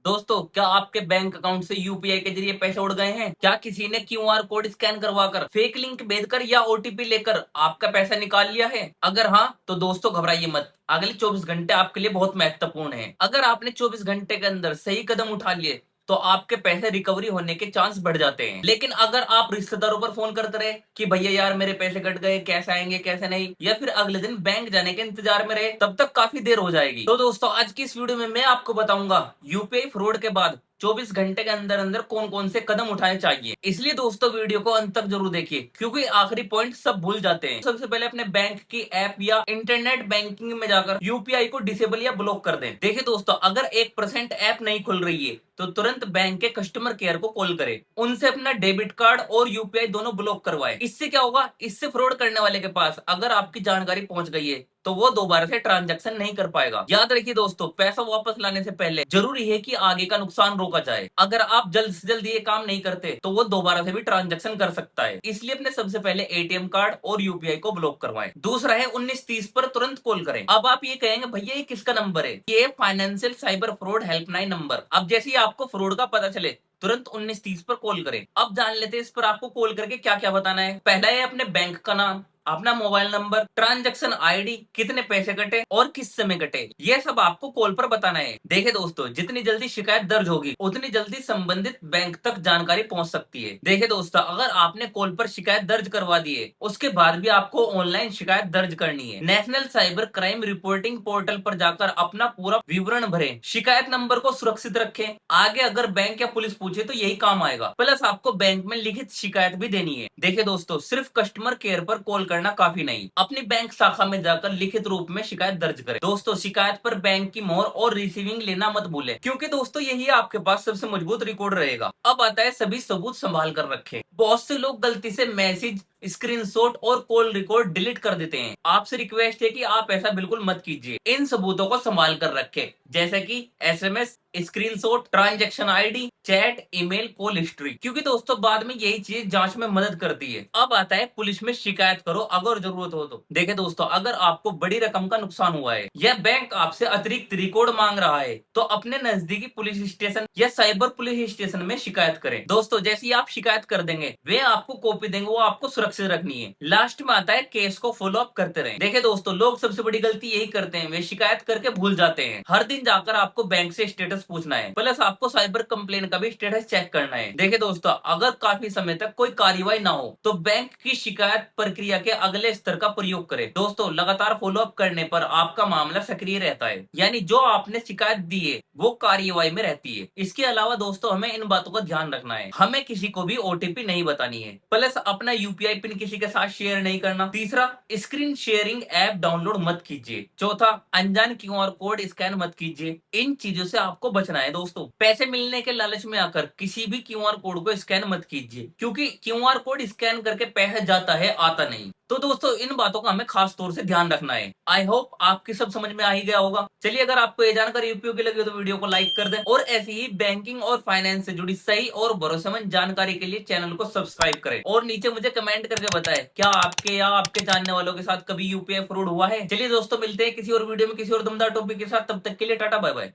दोस्तों, क्या आपके बैंक अकाउंट से यूपीआई के जरिए पैसे उड़ गए हैं? क्या किसी ने क्यूआर कोड स्कैन करवाकर, फेक लिंक भेजकर या ओटीपी लेकर आपका पैसा निकाल लिया है? अगर हाँ, तो दोस्तों घबराइए मत। अगले 24 घंटे आपके लिए बहुत महत्वपूर्ण है। अगर आपने 24 घंटे के अंदर सही कदम उठा लिए तो आपके पैसे रिकवरी होने के चांस बढ़ जाते हैं। लेकिन अगर आप रिश्तेदारों पर फोन करते रहे कि भैया यार मेरे पैसे कट गए, कैसे आएंगे कैसे नहीं, या फिर अगले दिन बैंक जाने के इंतजार में रहे, तब तक काफी देर हो जाएगी। तो दोस्तों, आज की इस वीडियो में मैं आपको बताऊंगा यूपीआई फ्रॉड के बाद 24 घंटे के अंदर अंदर कौन कौन से कदम उठाने चाहिए। इसलिए दोस्तों वीडियो को अंत तक जरूर देखिए, क्योंकि आखिरी पॉइंट सब भूल जाते हैं। सबसे पहले अपने बैंक की ऐप या इंटरनेट बैंकिंग में जाकर यूपीआई को डिसेबल या ब्लॉक कर दें। देखिए दोस्तों, अगर 1% ऐप नहीं खुल रही है तो तुरंत बैंक के कस्टमर केयर को कॉल करें, उनसे अपना डेबिट कार्ड और यूपीआई दोनों ब्लॉक करवाएं। इससे क्या होगा, इससे फ्रॉड करने वाले के पास अगर आपकी जानकारी पहुंच गई है तो वो दोबारा से ट्रांजैक्शन नहीं कर पाएगा। याद रखिए दोस्तों, पैसा वापस लाने से पहले जरूरी है कि आगे का नुकसान रोका जाए। अगर आप जल्द से जल्द ये काम नहीं करते तो वो दोबारा से भी ट्रांजैक्शन कर सकता है। इसलिए अपने सबसे पहले एटीएम कार्ड और यूपीआई को ब्लॉक करवाएं। दूसरा है 1930 पर तुरंत कॉल करें। अब आप ये कहेंगे भैया ये किसका नंबर है? ये financial cyber fraud helpline number. अब जैसे ही आपको फ्रॉड का पता चले तुरंत 1930 पर कॉल करें। अब जान लेते हैं इस पर आपको कॉल करके क्या क्या बताना है। पहला है अपने बैंक का नाम, अपना मोबाइल नंबर, ट्रांजैक्शन आईडी, कितने पैसे कटे और किस समय कटे, ये सब आपको कॉल पर बताना है। देखिए दोस्तों, जितनी जल्दी शिकायत दर्ज होगी उतनी जल्दी संबंधित बैंक तक जानकारी पहुंच सकती है। देखिए दोस्तों, अगर आपने कॉल पर शिकायत दर्ज करवा दी है उसके बाद भी आपको ऑनलाइन शिकायत दर्ज करनी है। National cyber crime reporting portal पर जाकर अपना पूरा विवरण भरें। शिकायत नंबर को सुरक्षित रखें। आगे अगर बैंक या पुलिस पूछे तो यही काम आएगा। प्लस आपको बैंक में लिखित शिकायत भी देनी है। देखिए दोस्तों, सिर्फ कस्टमर केयर पर कॉल करना काफी नहीं, अपनी बैंक शाखा में जाकर लिखित रूप में शिकायत दर्ज करें। दोस्तों, शिकायत पर बैंक की मोहर और रिसीविंग लेना मत भूलें, क्योंकि दोस्तों यही आपके पास सबसे मजबूत रिकॉर्ड रहेगा। अब आता है सभी सबूत संभाल कर रखें। बहुत से लोग गलती से मैसेज, स्क्रीनशॉट और कॉल रिकॉर्ड डिलीट कर देते हैं। आपसे रिक्वेस्ट है कि आप ऐसा बिल्कुल मत कीजिए। इन सबूतों को संभाल कर रखें, जैसे कि SMS, screenshot, transaction ID, chat, email, call history, क्योंकि दोस्तों बाद में यही चीज जांच में मदद करती है। अब आता है पुलिस में शिकायत करो अगर जरूरत हो तो। देखिए दोस्तों, अगर आपको बड़ी रकम का नुकसान हुआ है या बैंक आपसे अतिरिक्त रिकॉर्ड मांग रहा है तो अपने नजदीकी पुलिस स्टेशन या साइबर पुलिस स्टेशन में शिकायत करें। दोस्तों, जैसे ही आप शिकायत कर देंगे वे आपको कॉपी देंगे, वो आपको सुरक्षित रखनी है। लास्ट में आता है केस को फॉलो अप करते रहे। देखिए दोस्तों, लोग सबसे बड़ी गलती यही करते हैं, वे शिकायत करके भूल जाते हैं। हर दिन जाकर आपको बैंक से स्टेटस पूछना है, प्लस आपको साइबर कंप्लेन का भी स्टेटस चेक करना है। देखिए दोस्तों, अगर काफी समय तक कोई कार्रवाई ना हो तो बैंक की शिकायत प्रक्रिया के अगले स्तर का प्रयोग करें। दोस्तों, लगातार फॉलो अप करने पर आपका मामला सक्रिय रहता है, यानी जो आपने शिकायत दी है वो कार्रवाई में रहती है। इसके अलावा दोस्तों, हमें इन बातों का ध्यान रखना है, हमें किसी को भी ओटीपी नहीं बतानी है, प्लस अपना यूपीआई पिन किसी के साथ शेयर नहीं करना। तीसरा, स्क्रीन शेयरिंग ऐप डाउनलोड मत कीजिए। चौथा, अनजान क्यूआर कोड स्कैन मत कीजिए। इन चीजों से आपको बचना है। दोस्तों, पैसे मिलने के लालच में आकर किसी भी क्यूआर कोड को स्कैन मत कीजिए, क्योंकि क्यूआर कोड स्कैन करके पैसा जाता है, आता नहीं। तो दोस्तों, इन बातों का हमें खास तौर से ध्यान रखना है। आई होप आपकी सब समझ में आ ही गया होगा। चलिए, अगर आपको ये जानकारी उपयोगी लगी तो वीडियो को लाइक कर दें और ऐसी ही बैंकिंग और फाइनेंस से जुड़ी सही और भरोसेमंद जानकारी के लिए चैनल को सब्सक्राइब करें और नीचे मुझे कमेंट करके बताएं क्या आपके या आपके जानने वालों के साथ कभी यूपीआई फ्रॉड हुआ है। चलिए दोस्तों, मिलते हैं किसी और वीडियो में किसी और दमदार टॉपिक के साथ। तब तक के लिए टाटा बाय बाय।